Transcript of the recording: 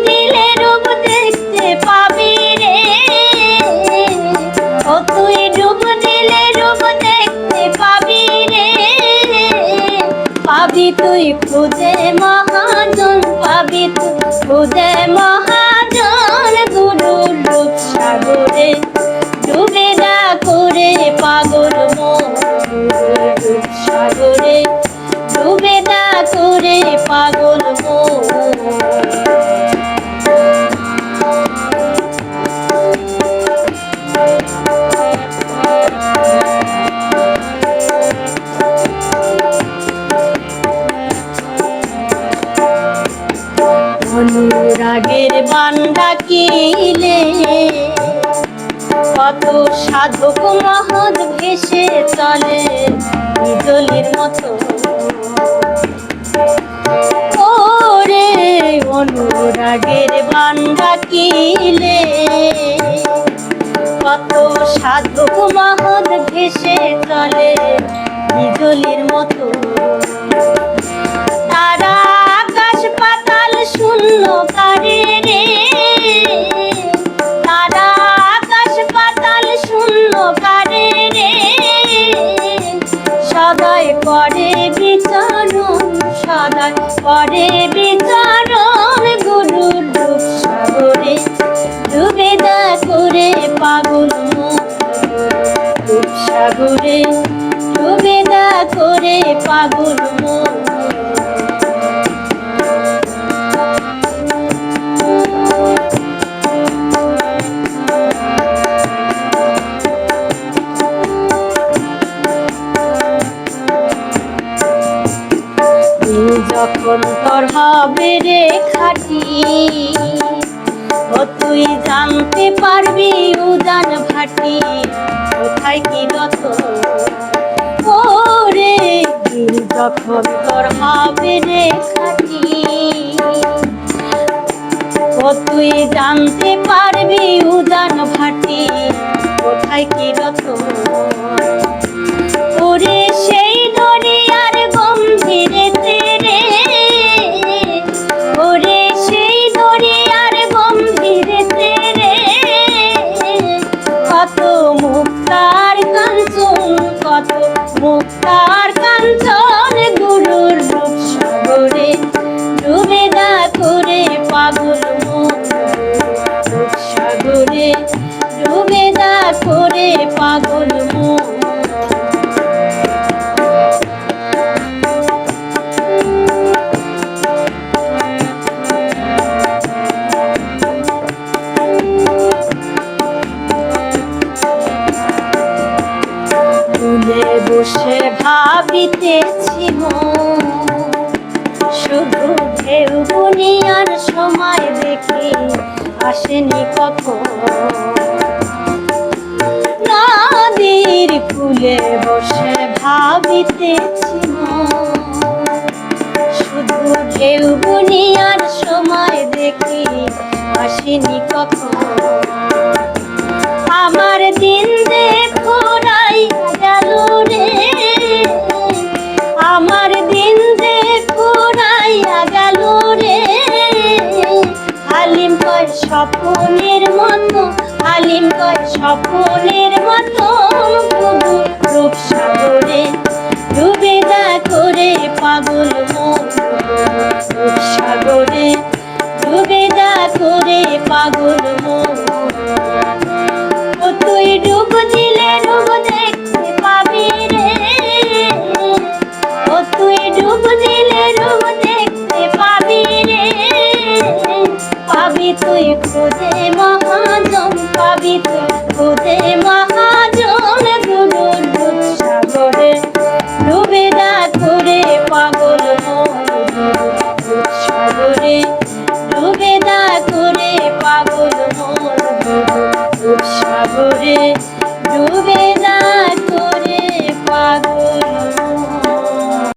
দিলে রূপ দেখতে পাবি রে, ও তুই ডুব দিলে রূপ দেখতে পাবি রে, পাবি তুই খুদে মহাজন, পাবি তুই খুদে মহাজন। গুরুর রূপ সাগরে ডুবে না করে পাগল মন, রূপ সাগরে ডুবে না করে পাগল মন। অনুরাগের বান ডাকিলে কত সাধক মহৎ ভেসে চলে বিজলির মতো, ওরে অনুরাগের বান ডাকিলে কত সাধক মহৎ ভেসে চলে বিজলির মতো। তারা আকাশ পাতাল শূন্য কারে রে, তারা আকাশ পাতাল শূন্য কারে রে, সদাই করে বিচরণ, সদাই করে বিচরণ। গুরুর রূপ সাগরে ডুবে না করে পাগল মন, রূপ সাগরে ডুবে না করে পাগল মন। যখন তোর হবে রে খাটি, ও তুই জানতে পারবি উজান ভাটি কোথায় কি রত, ওরে যখন তোর হবে রে খাটি, ও তুই জানতে পারবি উজান ভাটি কোথায় কি রত। ওরে সেই দরিয়ার গম্ভীরেতে রে, ওরে সেই দরিয়ার গম্ভীরেতে রে, কত মুক্তার কাঞ্চন, কত মুক্তার কাঞ্চন। গুরুর রূপ সাগরে ডুবে না করে পাগল মন, রূপ সাগরে ডুবে না করে পাগল মন। বসে ভাবিতেছি মন, শুধু ঢেউ বুনিয়ার সময় দেখি আসেনি কখন। নদীর কূলে বসে ভাবিতেছি মন, শুধু ঢেউ বুনিয়ার সময় দেখি আসেনি কখন। আমার দিন দেখো রাই গেল রে, আমার দিন দেখো রাইয়া গেল রে, হালিম কয় স্বপ্নের মতো, হালিম কয় স্বপ্নের মতো। রূপ সাগরে ডুবে না করে পাগল মন, রূপ সাগরে ডুবে না করে পাগল মন। তুই ডুব দিলে রূপ দেখতে পাবি রে, ও তুই ডুব দিলে রূপ দেখতে পাবি রে, পাবি তুই খুদে